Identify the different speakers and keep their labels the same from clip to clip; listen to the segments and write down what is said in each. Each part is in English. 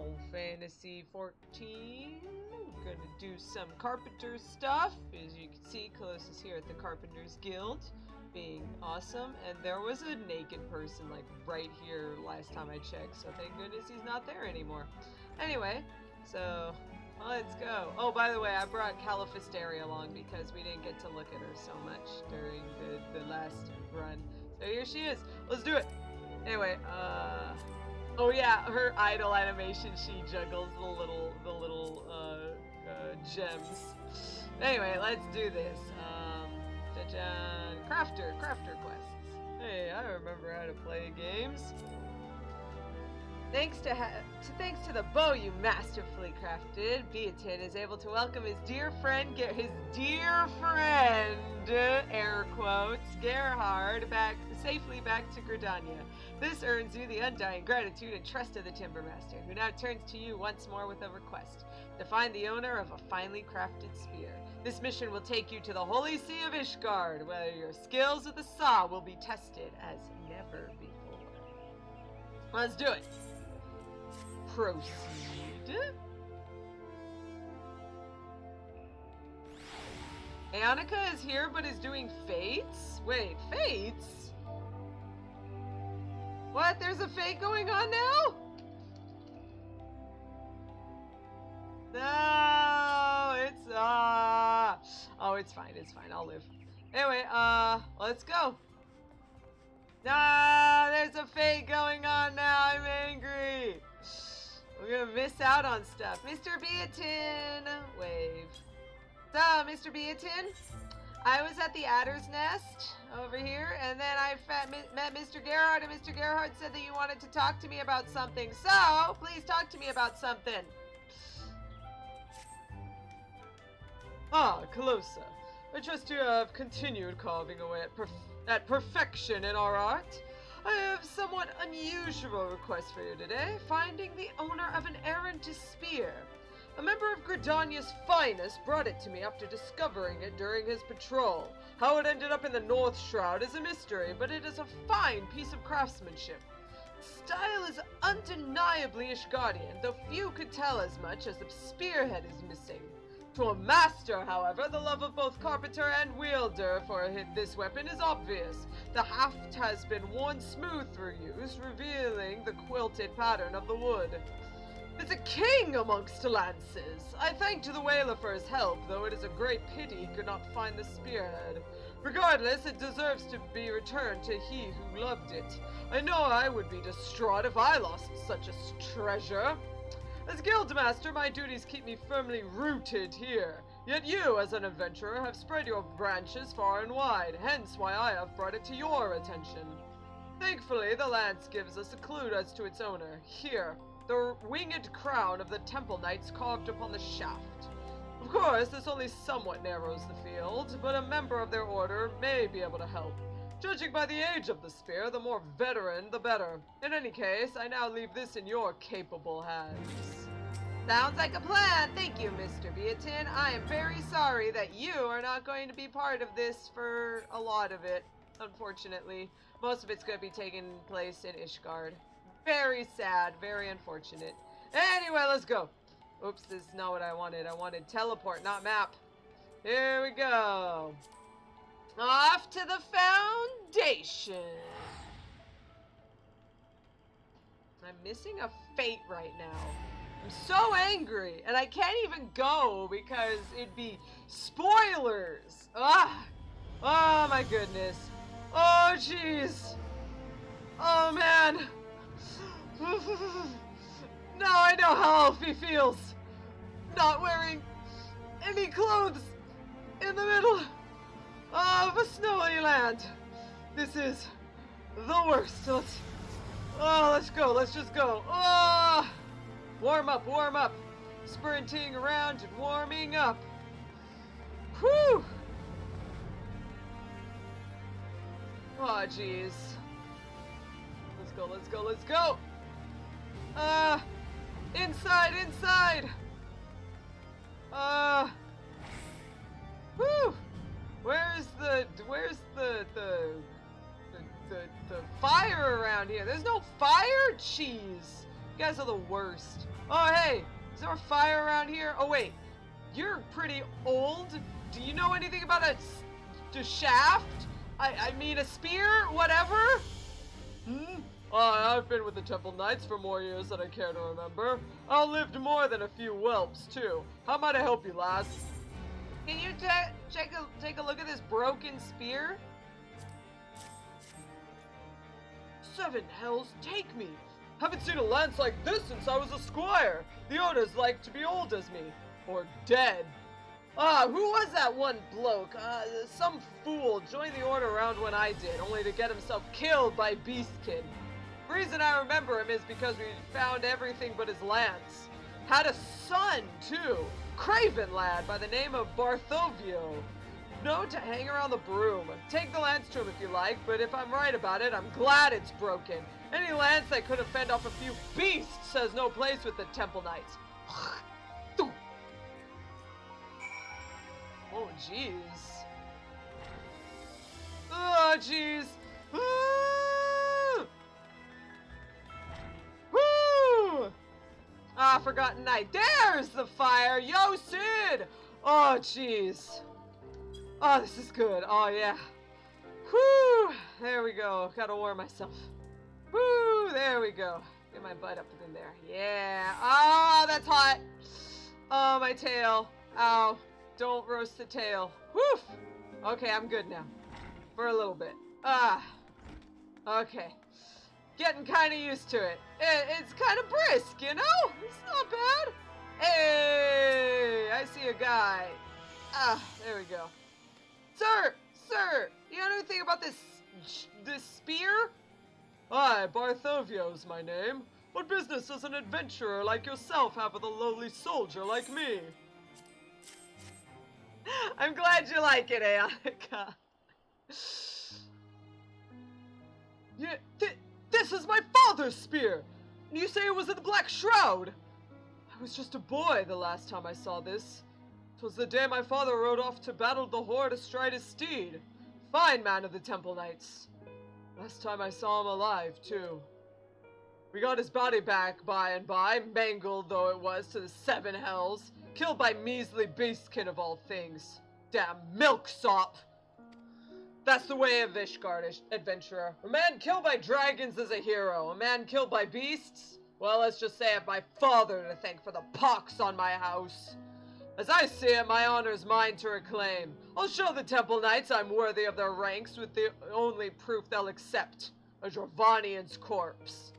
Speaker 1: Final Fantasy 14. I'm gonna do some Carpenter stuff. As you can see, Calosa's here at the Carpenter's Guild, being awesome. And there was a naked person like right here last time I checked, so thank goodness he's not there anymore. Anyway, so let's go. Oh, by the way, I brought Califisteria along because we didn't get to look at her so much during the last run. So here she is. Let's do it. Anyway, oh yeah, her idle animation, she juggles the little gems. Anyway, let's do this. Crafter quests. Hey, I remember how to play games. Thanks to the bow you masterfully crafted, Beatin is able to welcome his dear friend, air quotes, Gerhard, safely back to Gridania. This earns you the undying gratitude and trust of the Timbermaster, who now turns to you once more with a request: to find the owner of a finely crafted spear. This mission will take you to the holy see of Ishgard, where your skills with the saw will be tested as never before. Let's do it. Proceed. Annika is here but is doing fates? Wait, fates? What? There's a fate going on now? No, it's oh, it's fine, I'll live. Anyway, let's go. Nah, there's a fate going on now, I'm angry. We're gonna miss out on stuff. Mr. Beatin! Wave. So, Mr. Beatin, I was at the Adder's Nest over here, and then I met Mr. Gerhard, and Mr. Gerhard said that you wanted to talk to me about something. So, please talk to me about something. Ah, Calosa. I trust you have continued carving away at perfection in our art. I have a somewhat unusual request for you today, finding the owner of an errant spear. A member of Gridania's finest brought it to me after discovering it during his patrol. How it ended up in the North Shroud is a mystery, but it is a fine piece of craftsmanship. Style is undeniably Ishgardian, though few could tell as much as the spearhead is missing. To a master, however, the love of both carpenter and wielder for this weapon is obvious. The haft has been worn smooth through use, revealing the quilted pattern of the wood. It's a king amongst lances. I thanked the whaler for his help, though it is a great pity he could not find the spearhead. Regardless, it deserves to be returned to he who loved it. I know I would be distraught if I lost such a treasure. As Guildmaster, my duties keep me firmly rooted here. Yet you, as an adventurer, have spread your branches far and wide, hence why I have brought it to your attention. Thankfully, the lance gives us a clue as to its owner. Here, the winged crown of the Temple Knights carved upon the shaft. Of course, this only somewhat narrows the field, but a member of their order may be able to help. Judging by the age of the spear, the more veteran, the better. In any case, I now leave this in your capable hands. Sounds like a plan. Thank you, Mr. Beatin. I am very sorry that you are not going to be part of this for a lot of it, unfortunately. Most of it's going to be taking place in Ishgard. Very sad, very unfortunate. Anyway, let's go. Oops, this is not what I wanted. I wanted teleport, not map. Here we go. Off to the foundation. I'm missing a fate right now. I'm so angry, and I can't even go because it'd be spoilers. Ah! Oh my goodness. Oh jeez. Oh man. Now I know how Alfie feels. Not wearing any clothes in the middle of a snowy land. This is the worst. Let's go. Let's just go. Oh, warm up, warm up. Sprinting around and warming up. Whew. Oh, jeez. Let's go, let's go, let's go. Inside, inside. Whew. Where's the fire around here? There's no fire? Jeez. You guys are the worst. Oh, hey, is there a fire around here? Oh, wait, you're pretty old. Do you know anything about a shaft? I mean, a spear? Whatever? I've been with the Temple Knights for more years than I care to remember. I've lived more than a few whelps, too. How might I help you, lass? Can you take a look at this broken spear? 7 hells take me! Haven't seen a lance like this since I was a squire. The owners like to be old as me. Or dead. Who was that one bloke? Some fool joined the order around when I did, only to get himself killed by Beastkin. The reason I remember him is because we found everything but his lance. Had a son, too. Craven lad by the name of Barthovio. Known to hang around the broom. Take the lance to him if you like, but if I'm right about it, I'm glad it's broken. Any lance that could have fend off a few beasts has no place with the Temple Knights. Oh, jeez. Oh, jeez. Woo! Forgotten night. There's the fire. Yo, Sid. Oh, jeez. Oh, this is good. Oh, yeah. Whoo! There we go. Gotta warm myself. Woo! There we go. Get my butt up in there. Yeah. Oh, that's hot. Oh, my tail. Ow. Don't roast the tail. Woof! Okay, I'm good now. For a little bit. Okay. Getting kind of used to it. It's kind of brisk, you know? It's not bad. Hey! I see a guy. There we go. Sir! You know anything about this spear? Hi, Barthovio's my name. What business does an adventurer like yourself have with a lowly soldier like me? I'm glad you like it, Aonica. Yeah, this is my father's spear! You say it was in the Black Shroud! I was just a boy the last time I saw this. 'Twas the day my father rode off to battle the horde astride his steed. Fine man of the Temple Knights. Last time I saw him alive, too. We got his body back by and by, mangled though it was to the 7 hells. Killed by measly beastkin of all things. Damn milksop! That's the way of Ishgard, adventurer. A man killed by dragons is a hero. A man killed by beasts? Well, let's just say I have my father to thank for the pox on my house. As I see it, my honor's mine to reclaim. I'll show the Temple Knights I'm worthy of their ranks with the only proof they'll accept. A Dravanian's corpse.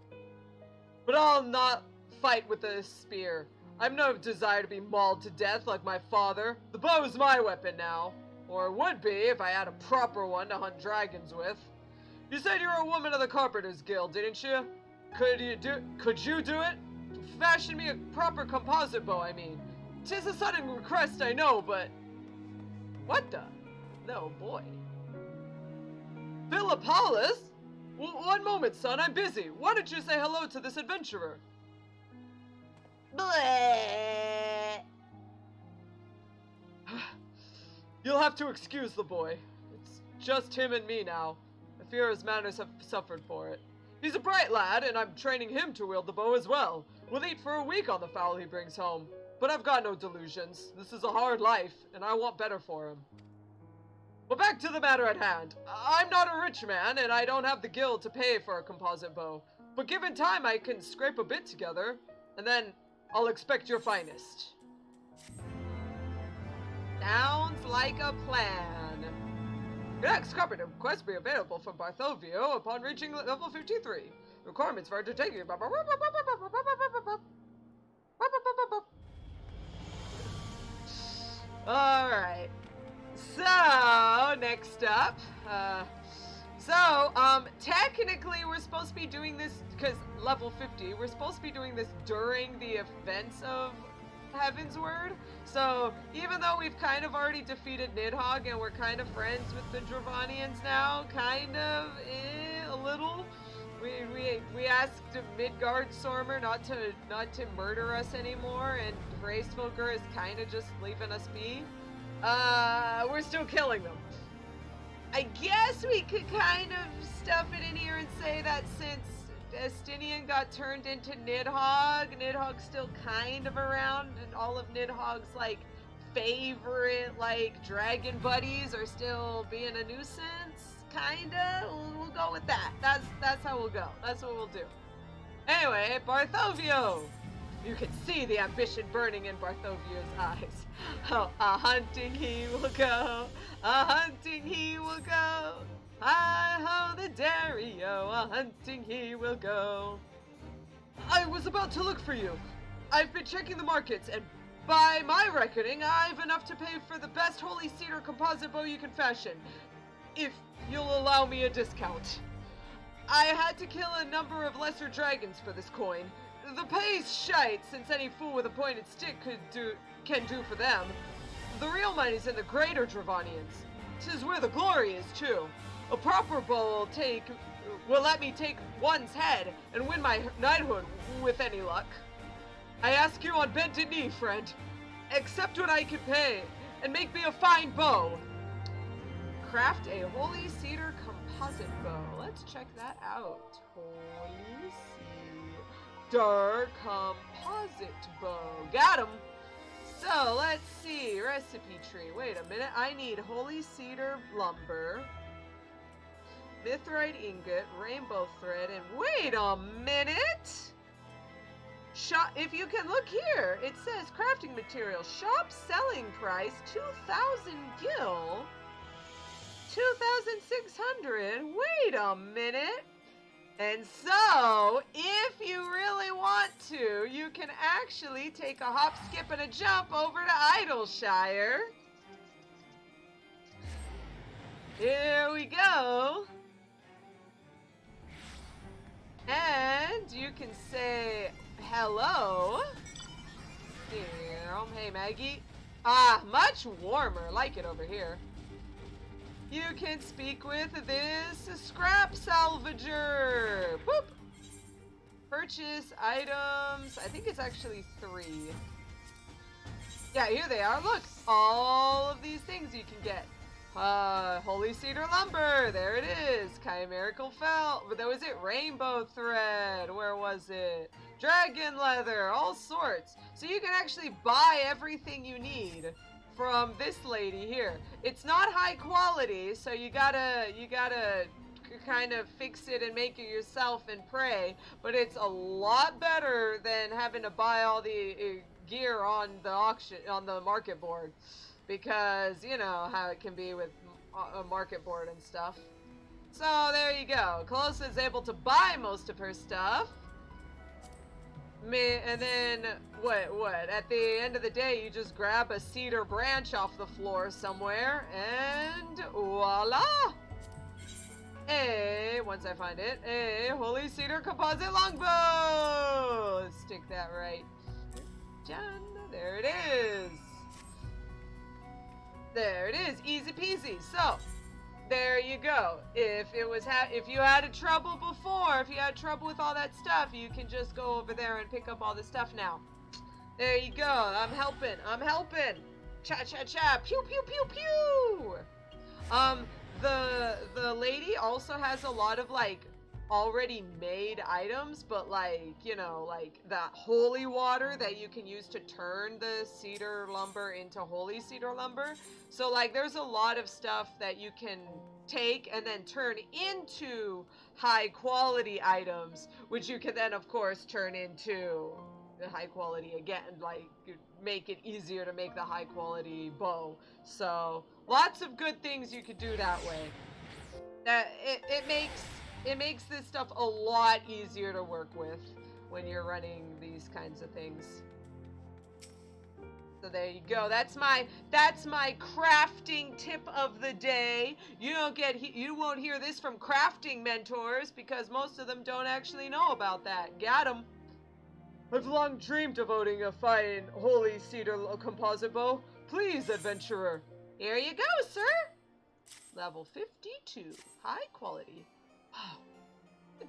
Speaker 1: But I'll not fight with a spear. I've no desire to be mauled to death like my father. The bow's my weapon now. Or would be if I had a proper one to hunt dragons with. You said you were a woman of the Carpenter's Guild, didn't you? Could you do it? Fashion me a proper composite bow, I mean. 'Tis a sudden request, I know, but... What the? No, boy. Philippolis? One moment, son, I'm busy. Why don't you say hello to this adventurer? Bleh. You'll have to excuse the boy. It's just him and me now. I fear his manners have suffered for it. He's a bright lad, and I'm training him to wield the bow as well. We'll eat for a week on the fowl he brings home. But I've got no delusions. This is a hard life, and I want better for him. Well, back to the matter at hand. I'm not a rich man, and I don't have the guild to pay for a composite bow. But given time, I can scrape a bit together, and then I'll expect your finest. Sounds like a plan. Your next Carpenter request will be available from Barthovio upon reaching level 53. Requirements for undertaking. Alright. So, next up. Technically we're supposed to be doing this, because level 50, we're supposed to be doing this during the events of Heavensward. So, even though we've kind of already defeated Nidhogg and we're kind of friends with the Dravanians now, a little. We asked Midgard Stormer not to murder us anymore, and Gracefolker is kind of just leaving us be. We're still killing them. I guess we could kind of stuff it in here and say that since Estinian got turned into Nidhogg. Nidhogg's still kind of around, and all of Nidhogg's, like, favorite, like, dragon buddies are still being a nuisance, kinda. We'll go with that. That's how we'll go. That's what we'll do. Anyway, Barthovio! You can see the ambition burning in Barthovio's eyes. Oh, a-hunting he will go, a-hunting he will go. Hi-ho the Dario, a-hunting he will go. I was about to look for you. I've been checking the markets, and by my reckoning, I've enough to pay for the best holy cedar composite bow you can fashion, if you'll allow me a discount. I had to kill a number of lesser dragons for this coin. The pay's shite, since any fool with a pointed stick can do for them. The real money's in the greater Dravanians. 'Tis where the glory is, too. A proper bow will let me take one's head and win my knighthood with any luck. I ask you on bended knee, friend. Accept what I can pay, and make me a fine bow. Craft a holy cedar composite bow. Let's check that out. Holy cedar composite bow. Got him. So, let's see. Recipe tree. Wait a minute. I need holy cedar lumber, mithrite ingot, rainbow thread, and wait a minute! Shop, if you can look here, it says crafting material. Shop selling price 2,000 gil. 2,600. Wait a minute. And so, if you really want to, you can actually take a hop, skip, and a jump over to Idleshire. Here we go. And you can say hello. Hey, Maggie. Ah, much warmer. Like it over here. You can speak with this scrap salvager. Boop. Purchase items. I think it's actually 3. Yeah, here they are. Look, all of these things you can get. Holy cedar lumber. There it is. Chimerical felt. But that was it. Rainbow thread. Where was it? Dragon leather. All sorts. So you can actually buy everything you need from this lady here. It's not high quality, so you gotta kind of fix it and make it yourself and pray, but it's a lot better than having to buy all the gear on the auction, on the market board, because you know how it can be with a market board and stuff. So there you go. Calosa is able to buy most of her stuff. And then, what? At the end of the day, you just grab a cedar branch off the floor somewhere, and voila! Once I find it, a holy cedar composite longbow! Let's stick that right. Done. There it is. There it is. Easy peasy. So, there you go. If you had trouble before, if you had trouble with all that stuff, you can just go over there and pick up all the stuff now. There you go. I'm helping. Cha cha cha. Pew pew pew pew. The lady also has a lot of like already made items, but like, you know, like that holy water that you can use to turn the cedar lumber into holy cedar lumber. So like there's a lot of stuff that you can take and then turn into high quality items, which you can then of course turn into the high quality again, like make it easier to make the high quality bow. So lots of good things you could do that way. It makes this stuff a lot easier to work with when you're running these kinds of things. So there you go. That's my crafting tip of the day. You won't hear this from crafting mentors because most of them don't actually know about that. Got 'em. I've long dreamed of owning a fine holy cedar composite bow. Please, adventurer. Here you go, sir. Level 52. High quality.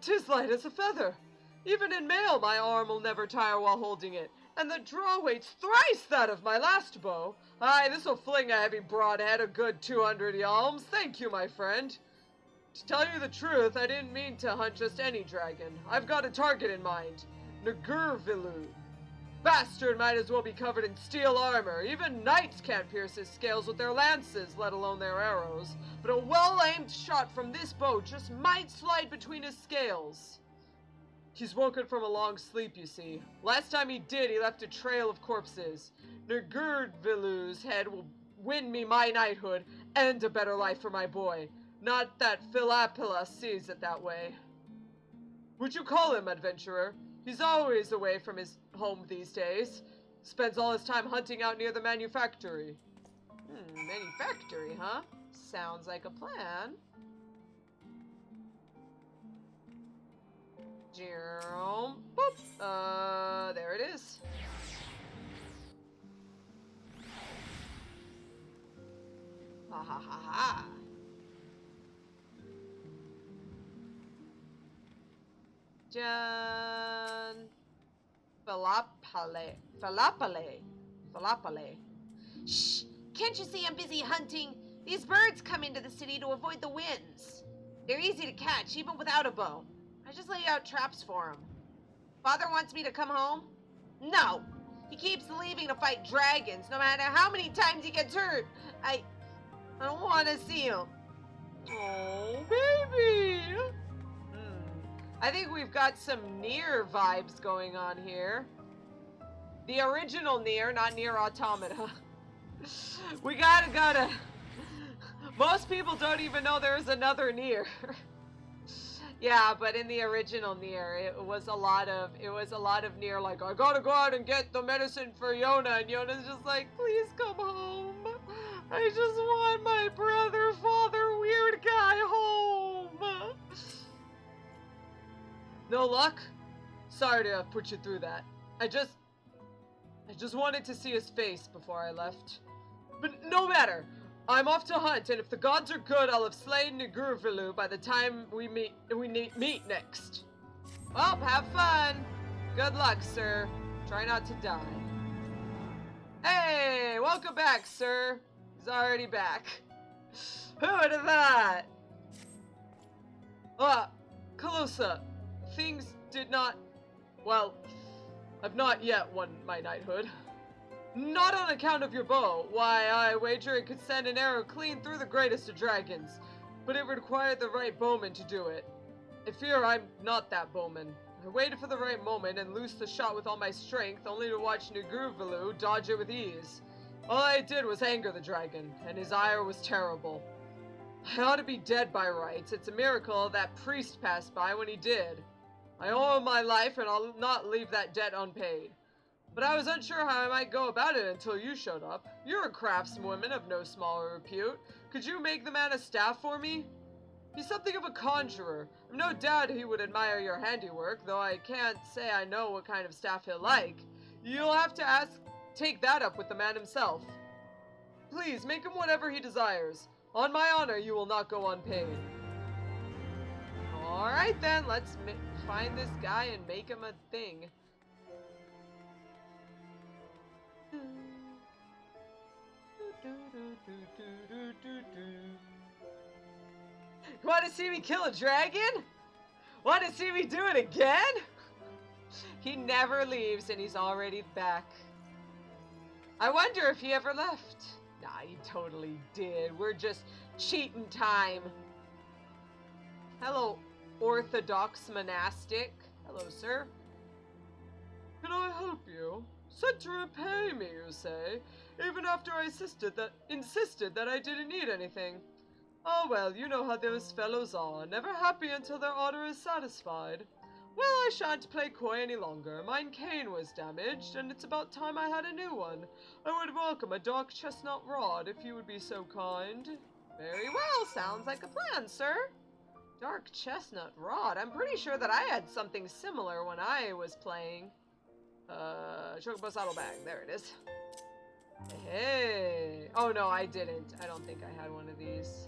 Speaker 1: 'Tis light as a feather. Even in mail, my arm will never tire while holding it, and the draw weight's thrice that of my last bow. Aye, this'll fling a heavy broadhead a good 200 yalms. Thank you, my friend. To tell you the truth, I didn't mean to hunt just any dragon. I've got a target in mind. Ngurvilu. Bastard might as well be covered in steel armor. Even knights can't pierce his scales with their lances, let alone their arrows. But a well-aimed shot from this bow just might slide between his scales. He's woken from a long sleep, you see. Last time he did, he left a trail of corpses. Ngurvilu's head will win me my knighthood and a better life for my boy. Not that Philapilla sees it that way. Would you call him, adventurer? He's always away from his home these days. Spends all his time hunting out near the manufactory. Manufactory, huh? Sounds like a plan. Jerome. Boop. There it is. Ha ha ha ha. Jan. Falapale.
Speaker 2: Shh! Can't you see I'm busy hunting? These birds come into the city to avoid the winds. They're easy to catch, even without a bow. I just lay out traps for them. Father wants me to come home? No! He keeps leaving to fight dragons, no matter how many times he gets hurt. I don't want to see him.
Speaker 1: Oh, baby! I think we've got some Nier vibes going on here. The original Nier, not Nier Automata. We gotta... Most people don't even know there's another Nier. Yeah, but in the original Nier, it was a lot of Nier like, I gotta go out and get the medicine for Yona, and Yona's just like, please come home. I just want my brother, father, weird guy home. No luck? Sorry to have put you through that. I just wanted to see his face before I left. But no matter. I'm off to hunt, and if the gods are good, I'll have slain Ngurvilu by the time we meet next. Well, have fun. Good luck, sir. Try not to die. Hey, welcome back, sir. He's already back. Who would have thought? Calosa. Things did not... Well, I've not yet won my knighthood. Not on account of your bow. Why, I wager it could send an arrow clean through the greatest of dragons. But it required the right bowman to do it. I fear I'm not that bowman. I waited for the right moment and loosed the shot with all my strength, only to watch Ngurvilu dodge it with ease. All I did was anger the dragon, and his ire was terrible. I ought to be dead by rights. It's a miracle that priest passed by when he did. I owe him my life, and I'll not leave that debt unpaid. But I was unsure how I might go about it until you showed up. You're a craftswoman of no small repute. Could you make the man a staff for me? He's something of a conjurer. I've no doubt he would admire your handiwork, though I can't say I know what kind of staff he'll like. You'll have to take that up with the man himself. Please, make him whatever he desires. On my honor, you will not go unpaid. Alright then, let's find this guy and make him a thing. You want to see me kill a dragon? Want to see me do it again? He never leaves and he's already back. I wonder if he ever left. Nah, he totally did. We're just cheating time. Hello, Orthodox Monastic. Hello, sir. Can I help you? Sent to repay me, you say? Even after I insisted that I didn't need anything. Oh well, you know how those fellows are, never happy until their order is satisfied. Well, I shan't play coy any longer. Mine cane was damaged, and it's about time I had a new one. I would welcome a dark chestnut rod, if you would be so kind. Very well, sounds like a plan, sir. Dark chestnut rod? I'm pretty sure that I had something similar when I was playing. Chocobo saddlebag, there it is. Hey! Oh no, I didn't. I don't think I had one of these.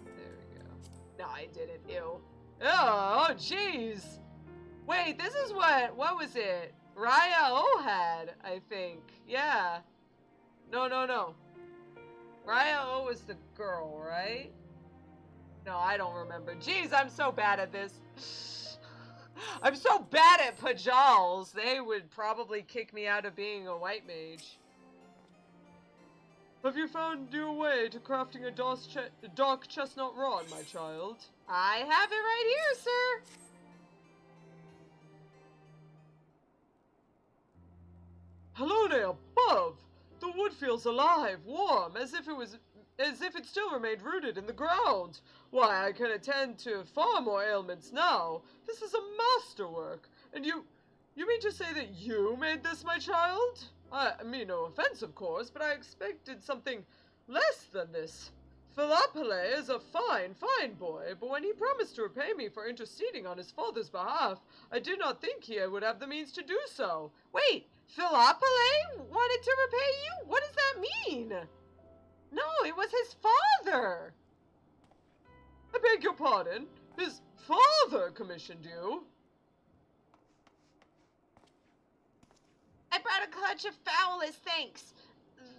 Speaker 1: There we go. No, I didn't. Ew. Oh, jeez! Wait, this is what was it? Raya O had, I think. Yeah. No. Raya O was the girl, right? No, I don't remember. Jeez, I'm so bad at this. I'm so bad at Pajals. They would probably kick me out of being a white mage. Have you found your way to crafting a dark chestnut rod, my child? I have it right here, sir. Hello there, above. The wood feels alive, warm, as if it still remained rooted in the ground. Why, I can attend to far more ailments now. This is a masterwork. And you mean to say that you made this, my child? I mean no offense, of course, but I expected something less than this. Philopele is a fine, fine boy, but when he promised to repay me for interceding on his father's behalf, I did not think he would have the means to do so. Wait, Philopele wanted to repay you? What does that mean? No, it was his father. I beg your pardon. His father commissioned you?
Speaker 2: I brought a clutch of fowl as thanks.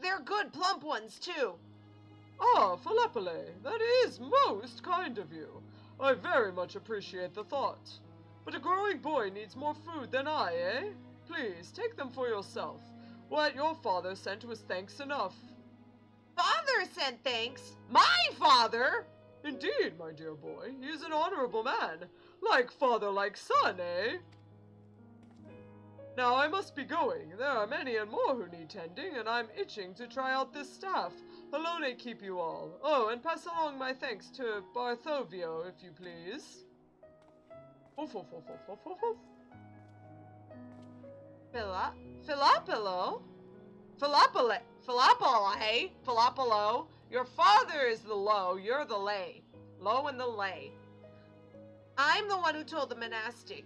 Speaker 2: They're good, plump ones, too.
Speaker 1: Ah, Philopele, that is most kind of you. I very much appreciate the thought. But a growing boy needs more food than I, eh? Please, take them for yourself. What your father sent was thanks enough.
Speaker 2: Father sent thanks?
Speaker 1: My father? Indeed, my dear boy. He is an honorable man. Like father, like son, eh? Now I must be going. There are many and more who need tending, and I'm itching to try out this staff. Alone keep you all. Oh, and pass along my thanks to Barthovio, if you please. Oof, oof, oof, oof, oof, oof.
Speaker 2: Philopelo? Philopelo? Your father is the low, you're the lay. Low and the lay. I'm the one who told the monastic.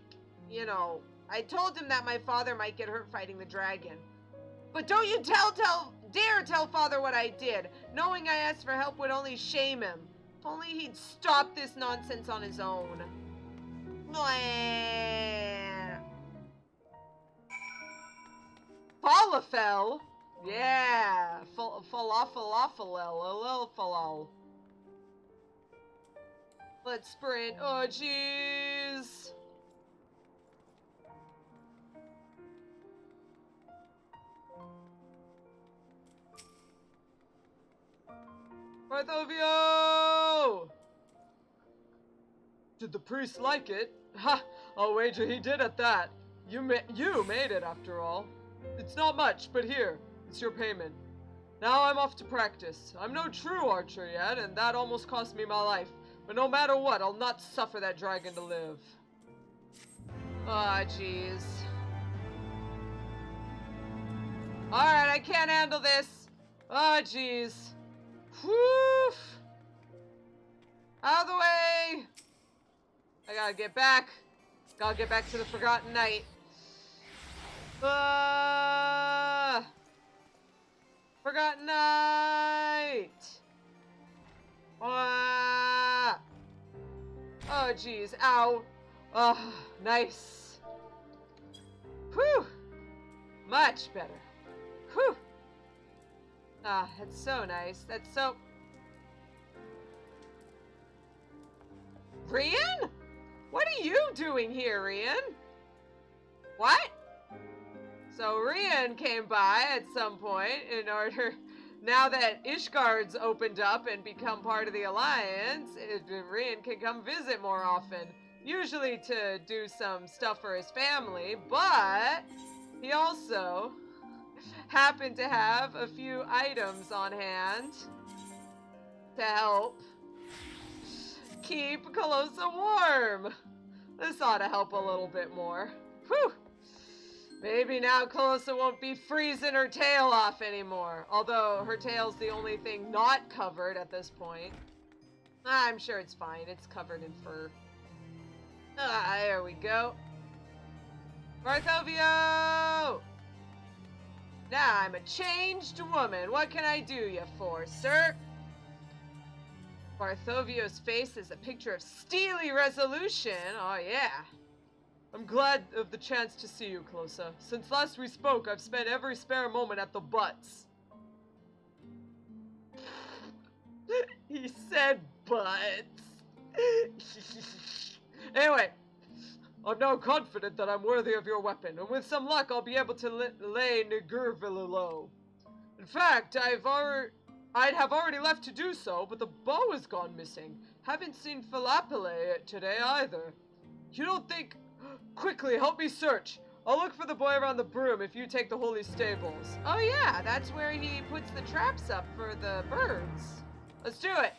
Speaker 2: You know, I told him that my father might get hurt fighting the dragon. But don't you dare tell father what I did. Knowing I asked for help would only shame him. If only he'd stop this nonsense on his own.
Speaker 1: Falafel? Yeah, falafel. Let's sprint. Oh, jeez. Barthovio! Did the priest like it? Ha! I'll wager he did at that. You made it after all. It's not much, but here, it's your payment. Now I'm off to practice. I'm no true archer yet, and that almost cost me my life. But no matter what, I'll not suffer that dragon to live. Ah, jeez. Alright, I can't handle this. Ah, jeez. Whew! Out of the way! I gotta get back. Gotta get back to the Forgotten Night. Forgotten Night! Oh, jeez. Ow. Oh, nice. Whew. Much better. Whew. Ah, that's so nice. That's so... Rian? What are you doing here, Rian? What? So Rian came by at some point in order... Now that Ishgard's opened up and become part of the Alliance, Rian can come visit more often. Usually to do some stuff for his family, but he also happened to have a few items on hand to help keep Calosa warm. This ought to help a little bit more. Whew! Maybe now Calosa won't be freezing her tail off anymore. Although her tail's the only thing not covered at this point. I'm sure it's fine. It's covered in fur. Ah, there we go. Barthovio! Now I'm a changed woman. What can I do you for, sir? Barthovio's face is a picture of steely resolution. Oh, yeah. I'm glad of the chance to see you, Calosa. Since last we spoke, I've spent every spare moment at the butts. He said butts. Anyway, I'm now confident that I'm worthy of your weapon, and with some luck I'll be able to lay Nigurvilla low. In fact, I'd have already left to do so, but the bow has gone missing. Haven't seen Philapile today either. You don't think... Quickly, help me search. I'll look for the boy around the broom if you take the holy stables.
Speaker 2: Oh yeah, that's where he puts the traps up for the birds.
Speaker 1: Let's do it.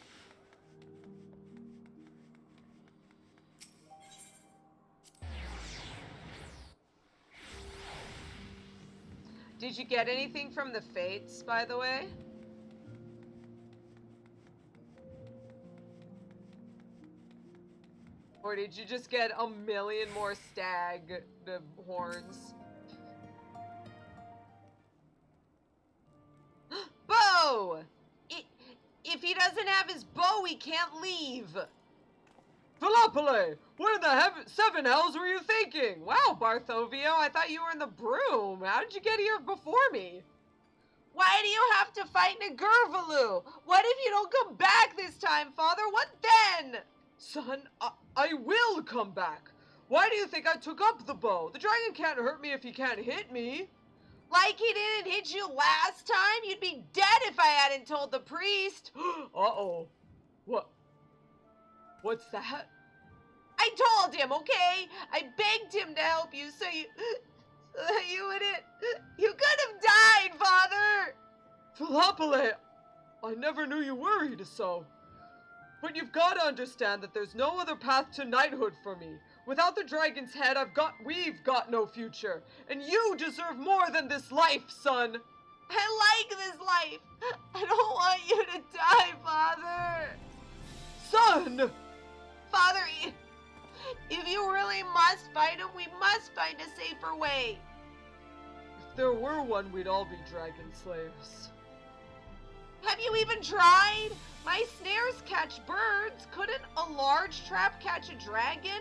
Speaker 2: Did you get anything from the Fates, by the way?
Speaker 1: Or did you just get a million more stag horns?
Speaker 2: Bow! If he doesn't have his bow, he can't leave.
Speaker 1: Philapile! What in the seven hells were you thinking? Wow, Barthovio, I thought you were in the broom. How did you get here before me?
Speaker 2: Why do you have to fight Nigurvalu? What if you don't come back this time, Father? What then?
Speaker 1: Son, I will come back. Why do you think I took up the bow? The dragon can't hurt me if he can't hit me.
Speaker 2: Like he didn't hit you last time? You'd be dead if I hadn't told the priest.
Speaker 1: Uh-oh. What's that?
Speaker 2: I told him, okay? I begged him to help you so you wouldn't... You could have died, Father!
Speaker 1: Philapile, I never knew you worried so. But you've got to understand that there's no other path to knighthood for me. Without the dragon's head, we've got no future. And you deserve more than this life, son.
Speaker 2: I like this life. I don't want you to die, Father.
Speaker 1: Son!
Speaker 2: Father, if you really must fight him, we must find a safer way.
Speaker 1: If there were one, we'd all be dragon slayers.
Speaker 2: Have you even tried? My snares catch birds. Couldn't a large trap catch a dragon?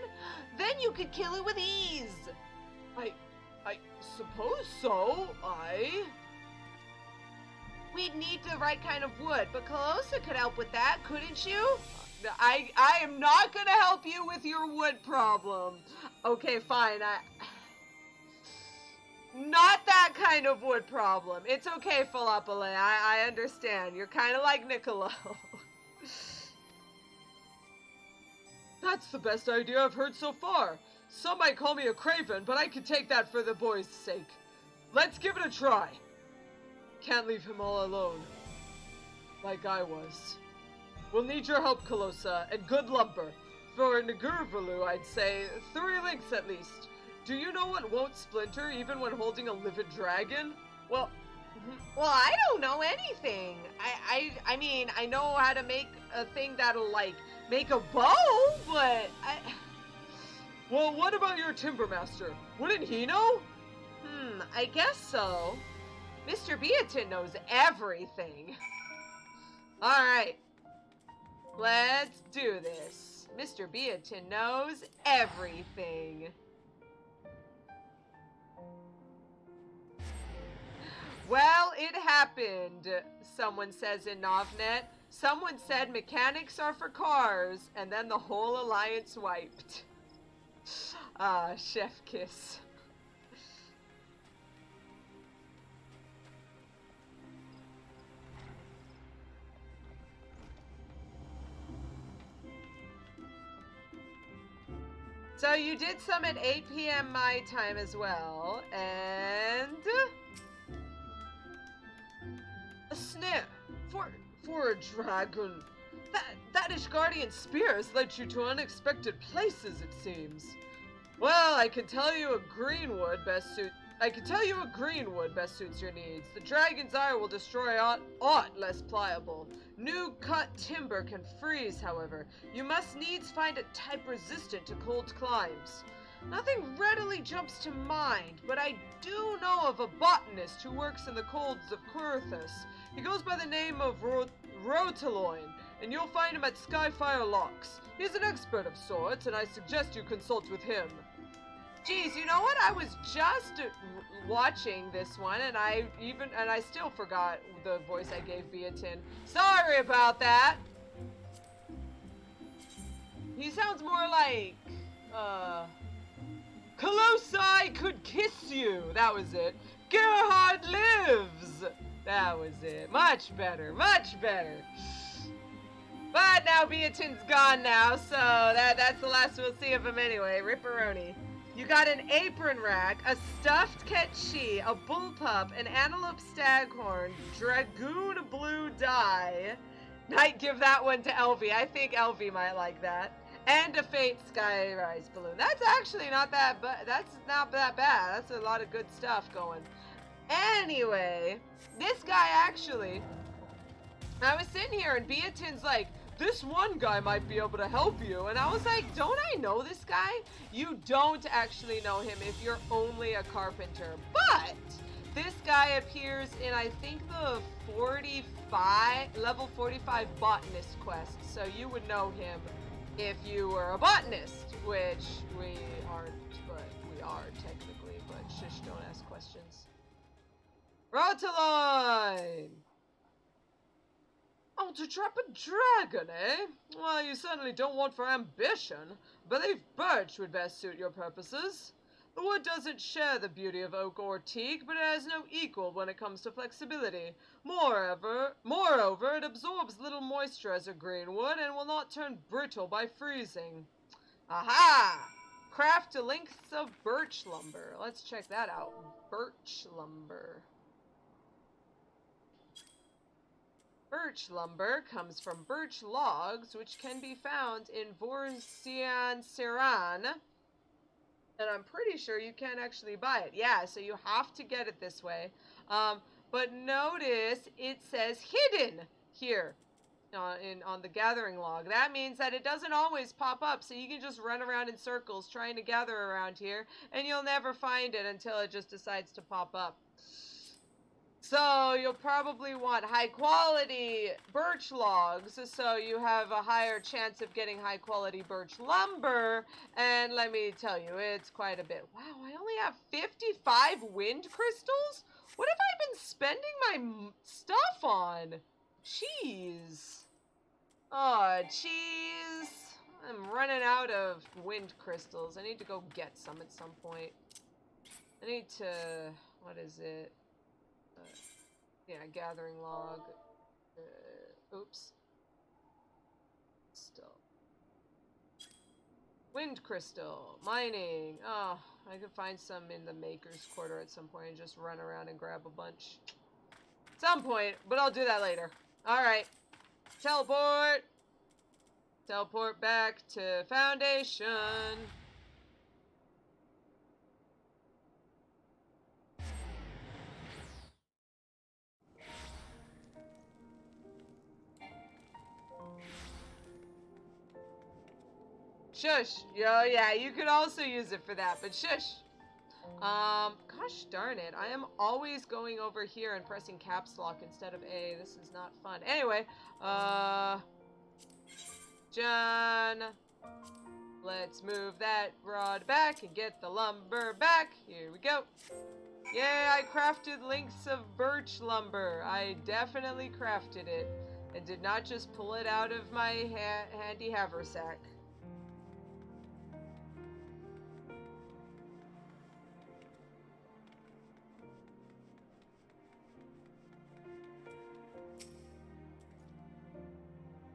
Speaker 2: Then you could kill it with ease.
Speaker 1: I suppose so.
Speaker 2: We'd need the right kind of wood, but Calosa could help with that, couldn't you?
Speaker 1: I am not gonna help you with your wood problem. Okay, fine. Not that kind of wood problem. It's okay, Philapile. I understand. You're kind of like Niccolo. That's the best idea I've heard so far. Some might call me a craven, but I could take that for the boy's sake. Let's give it a try. Can't leave him all alone. Like I was. We'll need your help, Calosa, and good lumber. For Nigurvalu, I'd say 3 links at least. Do you know what won't splinter even when holding a livid dragon? Well,
Speaker 2: I don't know anything. I mean, I know how to make a thing that'll, like, make a bow, but
Speaker 1: Well, what about your Timbermaster? Wouldn't he know?
Speaker 2: I guess so. Mr. Beatin knows everything. Alright. Let's do this. Mr. Beatin knows everything. Well, it happened, someone says in Novnet. Someone said mechanics are for cars, and then the whole alliance wiped. Ah, chef kiss. So you did some at 8 p.m. my time as well, and a snare for a dragon. That Ishgardian spear has led you to unexpected places, it seems. Well, I can tell you a greenwood best suits your needs. The dragon's eye will destroy aught less pliable. New cut timber can freeze, however. You must needs find a type resistant to cold climes. Nothing readily jumps to mind, but I do know of a botanist who works in the colds of Querthus. He goes by the name of Rotaloin, and you'll find him at Skyfire Locks. He's an expert of sorts, and I suggest you consult with him. Geez, you know what? I was just watching this one, and I still forgot the voice I gave Beatin. Sorry about that.
Speaker 1: He sounds more like, Calosa, I could kiss you. That was it. Gerhard lives. That was it. Much better, much better. But now Beatin's gone now, so that's the last we'll see of him anyway. Ripperoni. You got an apron rack, a stuffed ketchi, a bullpup, an antelope staghorn, dragoon blue dye. Might give that one to Elvie. I think Elvie might like that. And a Fate Skyrise balloon. That's actually not that bad. That's not that bad. That's a lot of good stuff going. Anyway, this guy actually, I was sitting here and Beatin's like, this one guy might be able to help you. And I was like, don't I know this guy? You don't actually know him if you're only a carpenter. But this guy appears in, I think, the level 45 botanist quest. So you would know him if you were a botanist, which we aren't, but we are technically. But shush, don't ask questions. Rotaline! Oh, to trap a dragon, eh? Well, you certainly don't want for ambition. Believe birch would best suit your purposes. The wood doesn't share the beauty of oak or teak, but it has no equal when it comes to flexibility. Moreover, it absorbs little moisture as a green wood and will not turn brittle by freezing. Aha! Craft lengths of birch lumber. Let's check that out. Birch lumber. Birch lumber comes from birch logs, which can be found in Vorsian Siran. And I'm pretty sure you can't actually buy it. Yeah, so you have to get it this way. But notice it says hidden here on the gathering log. That means that it doesn't always pop up, so you can just run around in circles trying to gather around here, and you'll never find it until it just decides to pop up. So you'll probably want high quality birch logs, so you have a higher chance of getting high quality birch lumber. And let me tell you, it's quite a bit. Wow, I only have 55 wind crystals? What have I been spending my stuff on? Cheese. Oh, cheese. I'm running out of wind crystals. I need to go get some at some point. I need to, what is it? Yeah, gathering log. Oops. Still. Wind crystal. Mining. Oh, I could find some in the Maker's Quarter at some point and just run around and grab a bunch. At some point, but I'll do that later. Alright. Teleport. Teleport back to Foundation. Shush. Yo, yeah, you could also use it for that, but shush. Gosh darn it. I am always going over here and pressing caps lock instead of A. This is not fun. Anyway, John, let's move that rod back and get the lumber back. Here we go. Yeah, I crafted links of birch lumber. I definitely crafted it and did not just pull it out of my handy haversack.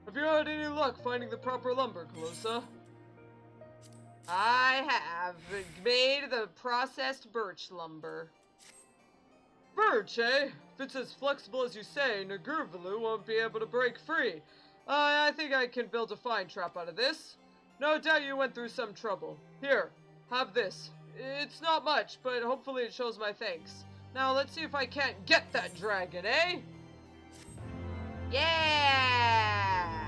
Speaker 1: Have you had any luck finding the proper lumber, Calosa? I have made the processed birch lumber. Birch, eh? If it's as flexible as you say, Nagurvalu won't be able to break free. I think I can build a fine trap out of this. No doubt you went through some trouble. Here, have this. It's not much, but hopefully it shows my thanks. Now let's see if I can't get that dragon, eh? Yeah!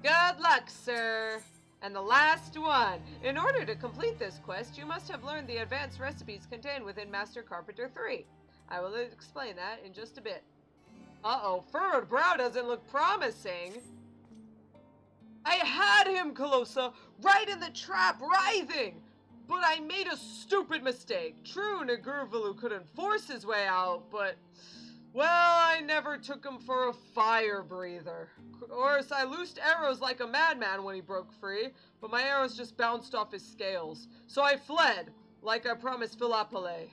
Speaker 1: Good luck, sir. And the last one. In order to complete this quest, you must have learned the advanced recipes contained within Master Carpenter 3. I will explain that in just a bit. Uh-oh, furrowed brow doesn't look promising. I had him, Calosa, right in the trap, writhing. But I made a stupid mistake. True, Nagurvalu couldn't force his way out, but Well, I never took him for a fire breather. Of course, I loosed arrows like a madman when he broke free, but my arrows just bounced off his scales. So I fled, like I promised Philopole.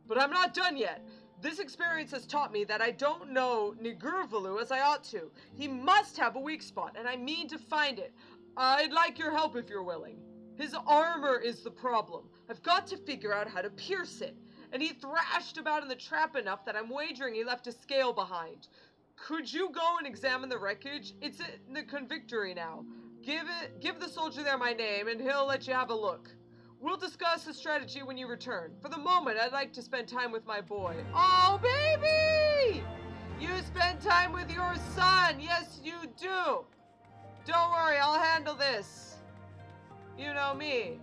Speaker 1: But I'm not done yet. This experience has taught me that I don't know Nigurvalu as I ought to. He must have a weak spot, and I mean to find it. I'd like your help if you're willing. His armor is the problem. I've got to figure out how to pierce it. And he thrashed about in the trap enough that I'm wagering he left a scale behind. Could you go and examine the wreckage? It's in the convictory now. Give the soldier there my name, and he'll let you have a look. We'll discuss the strategy when you return. For the moment, I'd like to spend time with my boy. Oh, baby! You spend time with your son. Yes, you do. Don't worry, I'll handle this. You know me.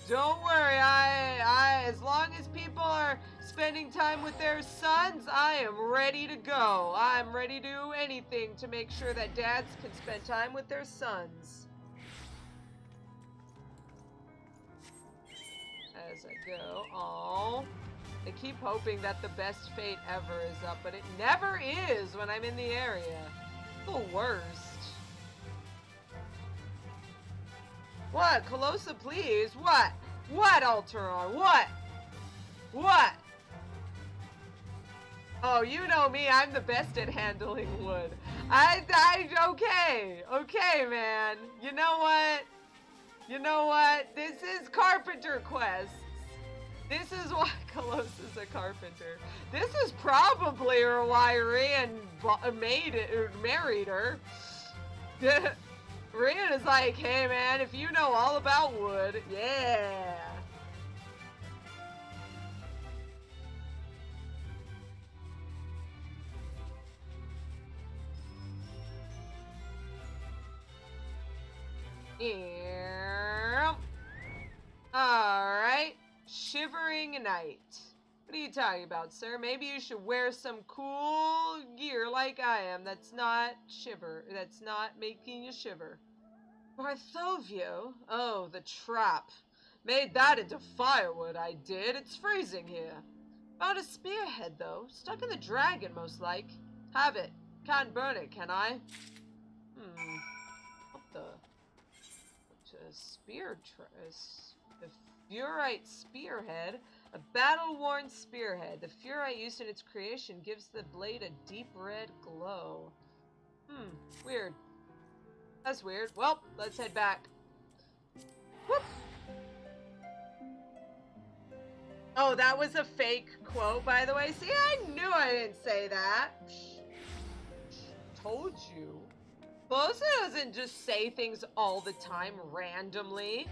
Speaker 1: Don't worry, as long as people are spending time with their sons, I am ready to go. I'm ready to do anything to make sure that dads can spend time with their sons. As I go, I keep hoping that the best fate ever is up, but it never is when I'm in the area. The worst. What? Calosa, please? What? What, Alteron? What? What? Oh, you know me. I'm the best at handling wood. Okay. Okay, man. You know what? This is Carpenter quests. This is why Calosa's a carpenter. This is probably why Rian married her. Rian is like, hey man, if you know all about wood, yeah. Alright, shivering night. What are you talking about, sir? Maybe you should wear some cool gear like I am that's not making you shiver. Barthovio? Oh, the trap. Made that into firewood, I did. It's freezing here. Found a spearhead, though. Stuck in the dragon, most like. Have it. Can't burn it, can I? What the? A furite spearhead. A battle-worn spearhead. The furite used in its creation gives the blade a deep red glow. Weird. That's weird. Well, let's head back. Whoop. Oh, that was a fake quote, by the way. See, I knew I didn't say that. Told you. Calosa doesn't just say things all the time randomly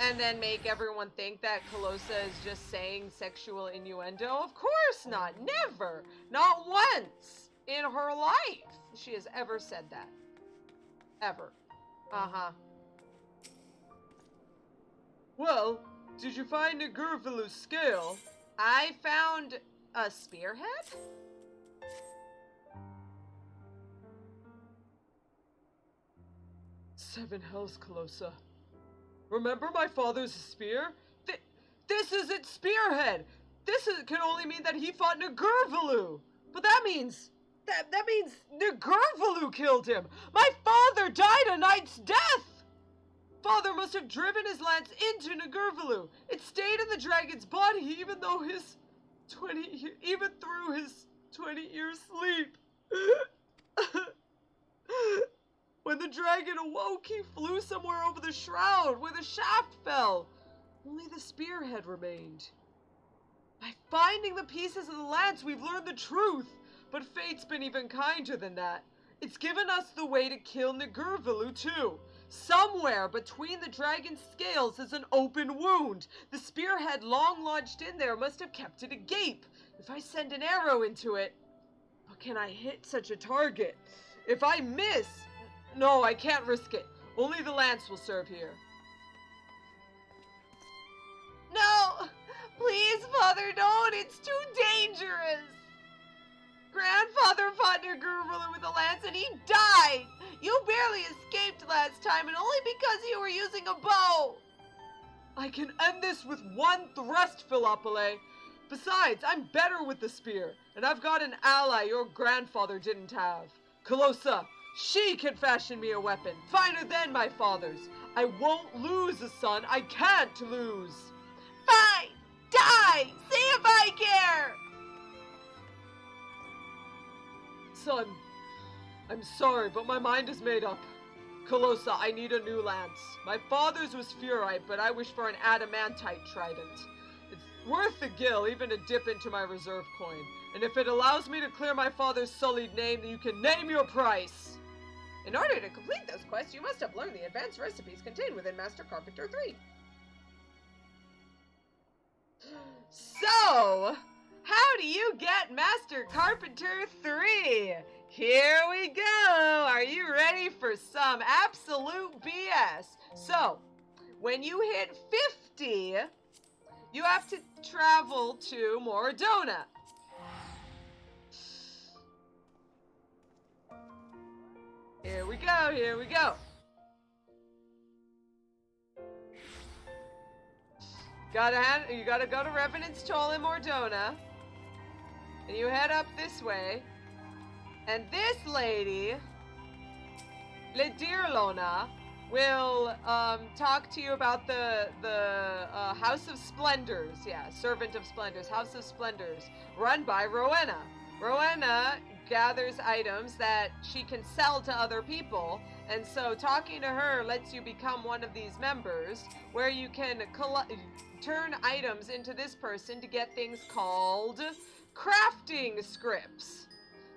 Speaker 1: and then make everyone think that Calosa is just saying sexual innuendo. Of course not. Never. Not once in her life she has ever said that. Ever. Well, did you find Nigurvalu's scale? I found a spearhead? Seven hells, Calosa. Remember my father's spear? This is its spearhead! Can only mean that he fought Nigurvalu! But that means... That means Nigurvalu killed him! My father died a knight's death! Father must have driven his lance into Nigurvalu. It stayed in the dragon's body even through his 20-year sleep. When the dragon awoke, he flew somewhere over the shroud where the shaft fell. Only the spearhead remained. By finding the pieces of the lance, we've learned the truth. But fate's been even kinder than that. It's given us the way to kill Nigurvalu, too. Somewhere between the dragon's scales is an open wound. The spearhead long lodged in there must have kept it agape. If I send an arrow into it, how can I hit such a target? If I miss... No, I can't risk it. Only the lance will serve here.
Speaker 2: No! Please, Father, don't! It's too dangerous! Grandfather fought Nigurvalu with a lance and he died! You barely escaped last time, and only because you were using a bow!
Speaker 1: I can end this with one thrust, Philopole. Besides, I'm better with the spear, and I've got an ally your grandfather didn't have. Calosa, she can fashion me a weapon, finer than my father's. I won't lose a son I can't lose.
Speaker 2: Fine! Die! See if I care!
Speaker 1: Son, I'm sorry, but my mind is made up. Calosa, I need a new lance. My father's was furite, but I wish for an adamantite trident. It's worth the gill, even to dip into my reserve coin. And if it allows me to clear my father's sullied name, then you can name your price.
Speaker 2: In order to complete those quests, you must have learned the advanced recipes contained within Master Carpenter 3.
Speaker 1: So, how do you get Master Carpenter 3? Here we go! Are you ready for some absolute BS? So, when you hit 50, you have to travel to DHONA. Here we go, here we go. You gotta go to Revenant's Toll in DHONA. And you head up this way. And this lady, Ledirlona, will talk to you about the House of Splendors. Yeah, Servant of Splendors, House of Splendors, run by Rowena. Rowena gathers items that she can sell to other people, and so talking to her lets you become one of these members, where you can turn items into this person to get things called crafting scripts.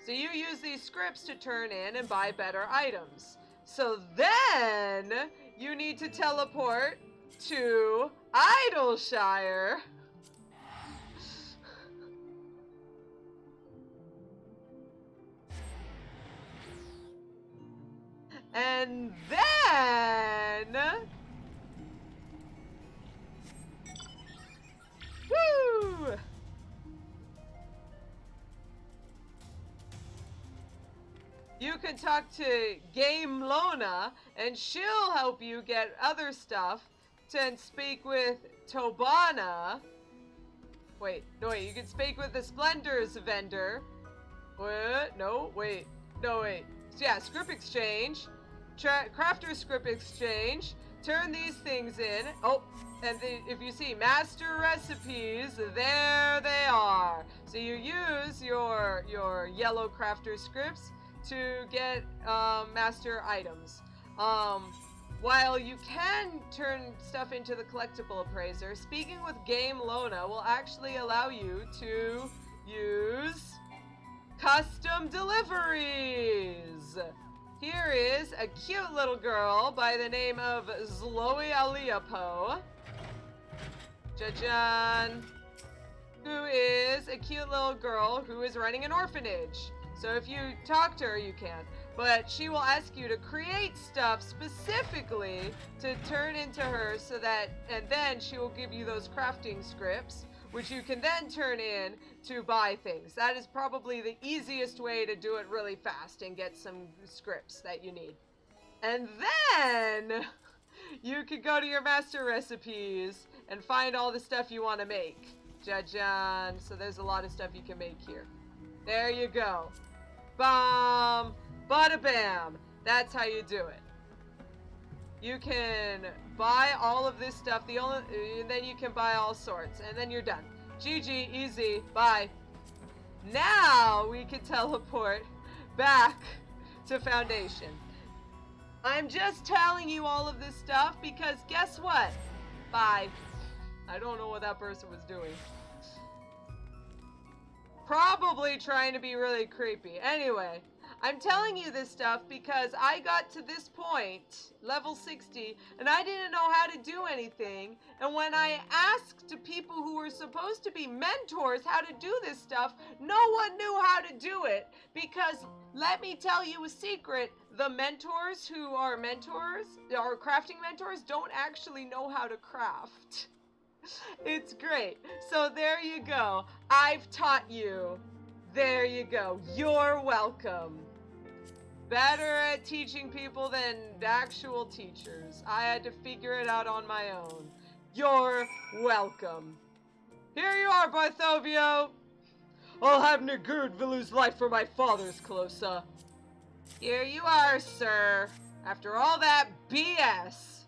Speaker 1: So you use these scripts to turn in and buy better items. So then you need to teleport to Idleshire. And then... Woo! You can talk to Game Lona, and she'll help you get other stuff, and speak with Tobana. Wait, no, wait, you can speak with the Splendors vendor. What? No, wait. No, wait. Yeah, script exchange. Crafter script exchange. Turn these things in. Oh, and if you see master recipes, there they are. So you use your yellow crafter scripts to get master items. While you can turn stuff into the collectible appraiser, speaking with Game Lona will actually allow you to use custom deliveries. Here is a cute little girl by the name of Zloe Aliapo. Jajan. Who is a cute little girl who is running an orphanage. So if you talk to her, you can. But she will ask you to create stuff specifically to turn into her so that, and then she will give you those crafting scripts, which you can then turn in to buy things. That is probably the easiest way to do it really fast and get some scripts that you need. And then you can go to your master recipes and find all the stuff you want to make. Jajan. So there's a lot of stuff you can make here. There you go. Bam! Bada bam! That's how you do it. You can buy all of this stuff, and then you can buy all sorts, and then you're done. GG, easy, bye. Now we can teleport back to Foundation. I'm just telling you all of this stuff because guess what? Bye. I don't know what that person was doing. Probably trying to be really creepy. Anyway, I'm telling you this stuff because I got to this point, level 60, and I didn't know how to do anything. And when I asked to people who were supposed to be mentors how to do this stuff, no one knew how to do it. Because, let me tell you a secret, the mentors who are mentors, or crafting mentors, don't actually know how to craft. It's great. So there you go. I've taught you. There you go. You're welcome. Better at teaching people than actual teachers. I had to figure it out on my own. You're welcome. Here you are, Barthovio! I'll have Nigurdvalu's life for my father's, Calosa.
Speaker 2: Here you are, sir. After all that BS.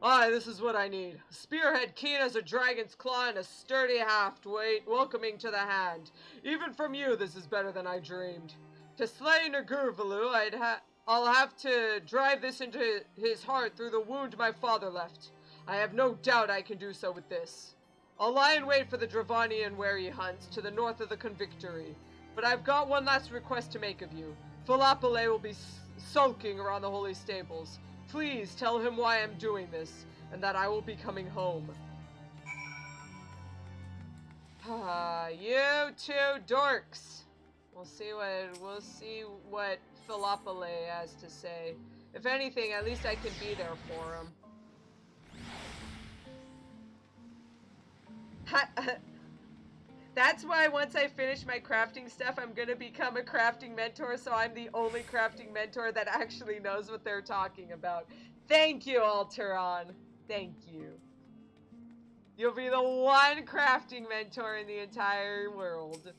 Speaker 1: Aye, this is what I need. A spearhead keen as a dragon's claw and a sturdy haft-weight welcoming to the hand. Even from you, this is better than I dreamed. To slay Nigurdvalu, I'll have to drive this into his heart through the wound my father left. I have no doubt I can do so with this. I'll lie in wait for the Dravanian where he hunts to the north of the Convictory. But I've got one last request to make of you. Philopole will be sulking around the holy stables. Please tell him why I'm doing this, and that I will be coming home. Ah, you two dorks. We'll see what Philopole has to say. If anything, at least I can be there for him. That's why once I finish my crafting stuff, I'm gonna become a crafting mentor, so I'm the only crafting mentor that actually knows what they're talking about. Thank you, Alteron. Thank you. You'll be the one crafting mentor in the entire world.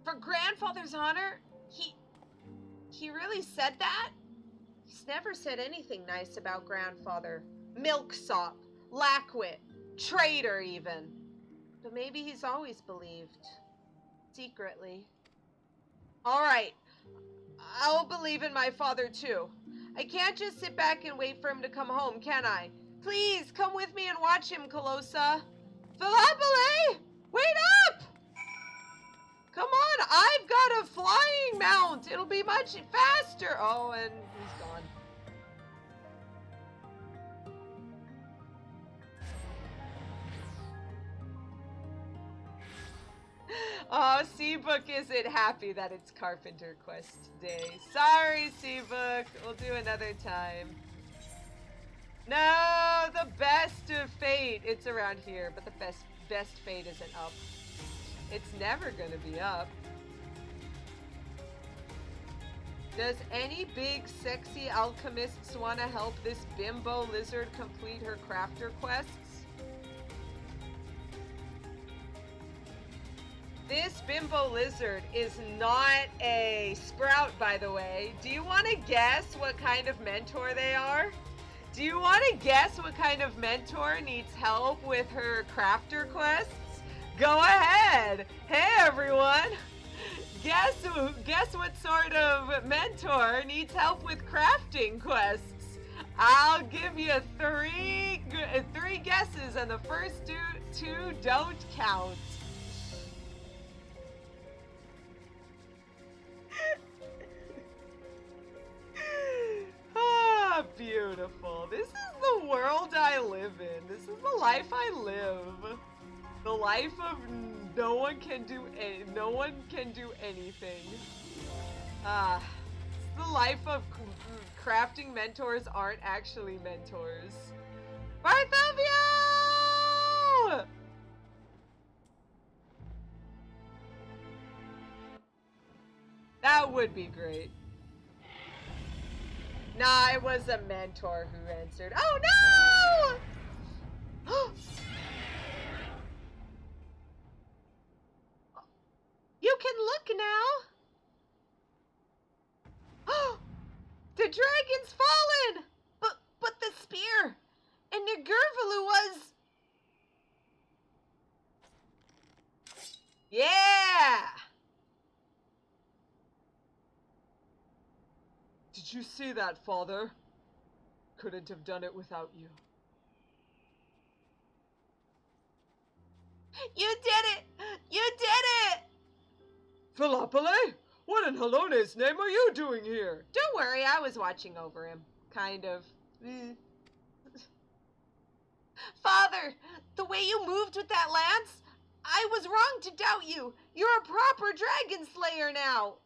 Speaker 2: For grandfather's honor, he really said that? He's never said anything nice about grandfather. Milksop, lackwit, traitor even. But maybe he's always believed. Secretly. Alright. I'll believe in my father too. I can't just sit back and wait for him to come home, can I? Please, come with me and watch him, Calosa. Philopole! Wait up! Come on, I've got a flying mount. It'll be much faster. Oh, and he's gone. Oh, Seabook isn't happy that it's Carpenter Quest Day. Sorry, Seabook. We'll do another time. No, the best of fate. It's around here, but the best fate isn't up. It's never gonna be up. Does any big, sexy alchemists want to help this bimbo lizard complete her crafter quests? This bimbo lizard is not a sprout, by the way. Do you want to guess what kind of mentor they are? Do you want to guess what kind of mentor needs help with her crafter quests? Go ahead. Hey, everyone. Guess what sort of mentor needs help with crafting quests? I'll give you three guesses, and the first two don't count. Ah, beautiful. This is the world I live in. This is the life I live. The life of no one can do anything. It's the life of crafting mentors aren't actually mentors. Barthovio! That would be great. Nah, it was a mentor who answered. Oh no! You can look now. The dragon's fallen. But the spear and Nigurdvalu was. Yeah. Did you see that, Father? Couldn't have done it without you. You did it! You did it! Philopole? What in Halone's name are you doing here? Don't worry, I was watching over him. Kind of. Father, the way you moved with that lance, I was wrong to doubt you. You're a proper dragon slayer now.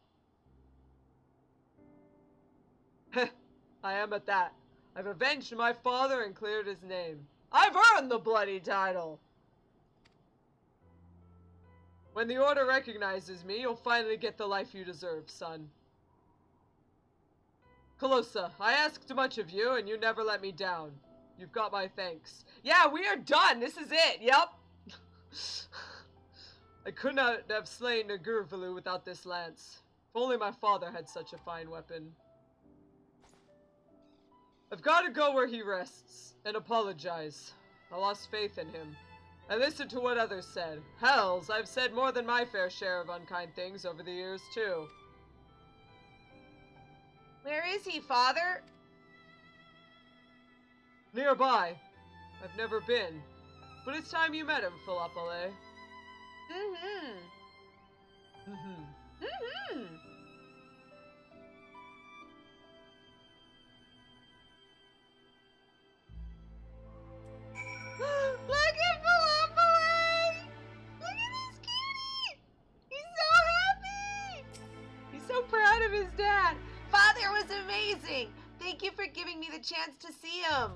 Speaker 2: I am at that. I've avenged my father and cleared his name. I've earned the bloody title. When the Order recognizes me, you'll finally get the life you deserve, son. Calosa, I asked much of you, and you never let me down.
Speaker 1: You've got my thanks. Yeah, we are done. This is it. Yep. I could not have slain Nagurvalu without this lance. If only my father had such a fine weapon. I've got to go where he rests and apologize. I lost faith in him. I listened to what others said. Hells, I've said more than my fair share of unkind things over the years, too.
Speaker 2: Where is he, Father?
Speaker 1: Nearby. I've never been. But it's time you met him, Philopole.
Speaker 2: Mm-hmm.
Speaker 1: Mm-hmm.
Speaker 2: Mm-hmm. Look at Philopole! Look at this cutie! He's so happy! He's so proud of his dad. Father was amazing. Thank you for giving me the chance to see him.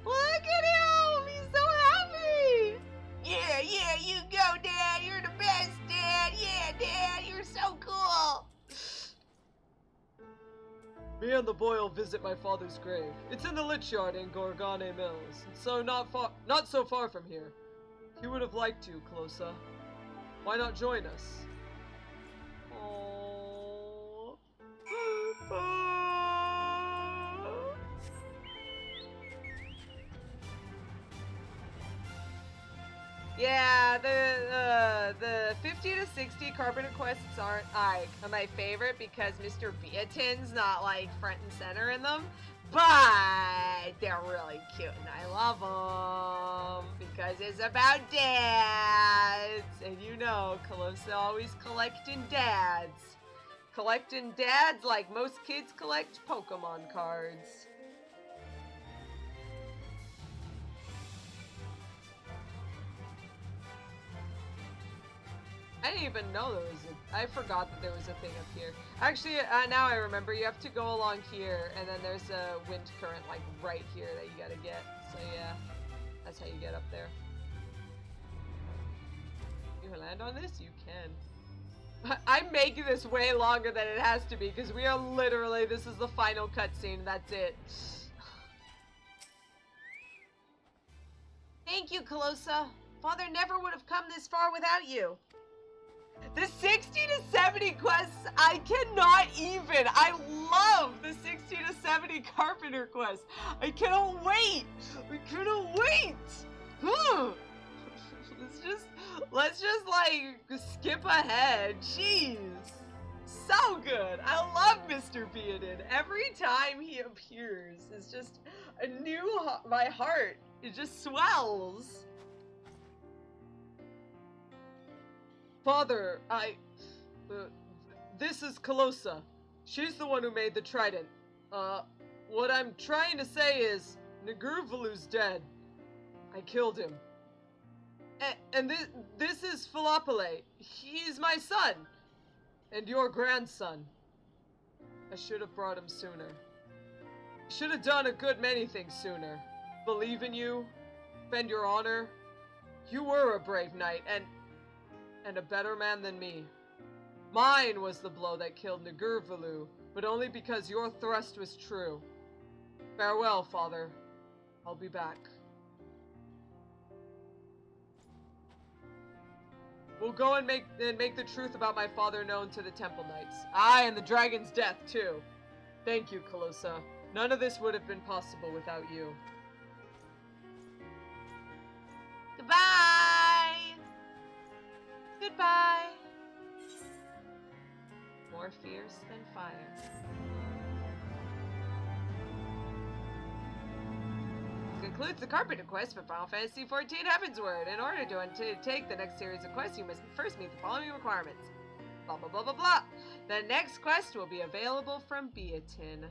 Speaker 2: Look at him! He's so happy! Yeah, you go, Dad. You're the best, Dad. Yeah, Dad, you're so cool.
Speaker 1: Me and the boy will visit my father's grave. It's in the Lich Yard in Gorgane Mills, so not so far from here. He would have liked to, Calosa. Why not join us? Aww. Yeah, the 50 to 60 Carpenter quests aren't my favorite because Mr. Beatin's not like front and center in them, but they're really cute and I love them because it's about dads, and you know, Calosa always collecting dads. Collecting dads like most kids collect Pokemon cards. I didn't even know there was I forgot that there was a thing up here. Actually, now I remember, you have to go along here, and then there's a wind current, like, right here that you gotta get. So, yeah, that's how you get up there. You can land on this? You can. I'm making this way longer than it has to be, because we are literally, this is the final cutscene, that's it.
Speaker 2: Thank you, Calosa. Father never would have come this far without you.
Speaker 1: The 60 to 70 quests, I cannot even. I love the 60 to 70 Carpenter quests. I cannot wait. I cannot wait. Let's just like skip ahead. Jeez. So good. I love Mr. Beatin. Every time he appears, it's just a new, my heart, it just swells. Father, this is Calosa. She's the one who made the trident. What I'm trying to say is, Nagurvalu's dead. I killed him. And this is Philopole. He's my son. And your grandson. I should have brought him sooner. Should have done a good many things sooner. Believe in you. Defend your honor. You were a brave knight, and a better man than me. Mine was the blow that killed Nagurvalu, but only because your thrust was true. Farewell, Father. I'll be back. We'll go and make the truth about my father known to the Temple Knights. Aye, and the dragon's death, too. Thank you, Calosa. None of this would have been possible without you.
Speaker 2: Goodbye! Goodbye. More fierce than fire. This concludes the Carpenter quest for Final Fantasy XIV Heavensward. In order to undertake the next series of quests, you must first meet the following requirements. Blah, blah, blah, blah, blah. The next quest will be available from Beatin.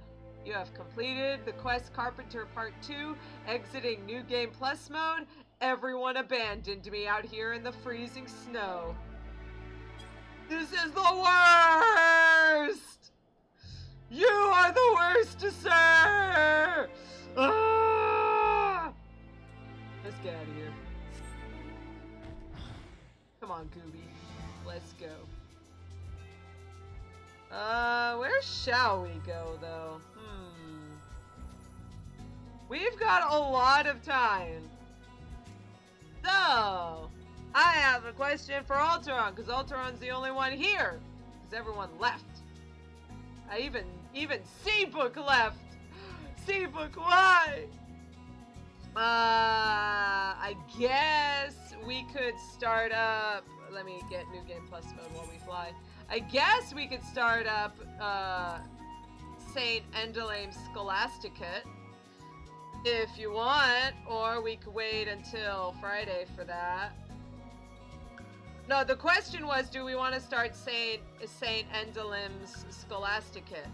Speaker 2: You have completed the quest Carpenter Part 2, exiting New Game Plus mode. Everyone abandoned me out here in the freezing snow. This is the worst! You are the worst, sir! Ah! Let's get out of here. Come on, Gooby. Let's go. Where shall we go, though?
Speaker 1: We've got a lot of time. So, I have a question for Alteron, because Alteron's the only one here. Because everyone left. Even Seabook left. Seabook, why? I guess we could start up. Let me get New Game Plus mode while we fly. I guess we could start up Saint Endelame's Scholasticate if you want, or we could wait until Friday for that. No, the question was, do we want to start Saint Endelame's Scholasticate?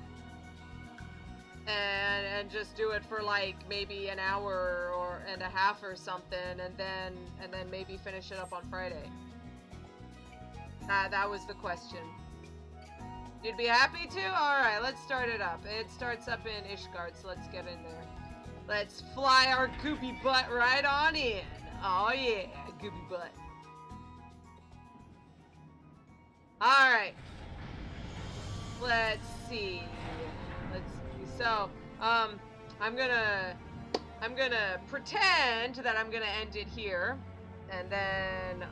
Speaker 1: And just do it for like maybe an hour or and a half or something, and then maybe finish it up on Friday. That was the question. You'd be happy to? Alright, let's start it up. It starts up in Ishgard, so let's get in there. Let's fly our goopy butt right on in. Oh yeah, goopy butt. Alright. Let's see. So, I'm gonna pretend that I'm gonna end it here, and then,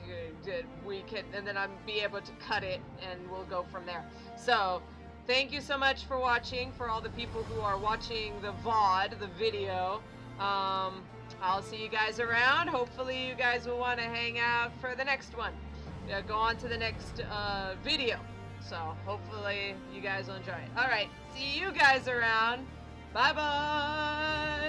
Speaker 1: and then I'll be able to cut it, and we'll go from there. So, thank you so much for watching, for all the people who are watching the VOD, the video. I'll see you guys around. Hopefully you guys will want to hang out for the next one. Go on to the next, video. So, hopefully you guys will enjoy it. Alright, see you guys around. Bye-bye!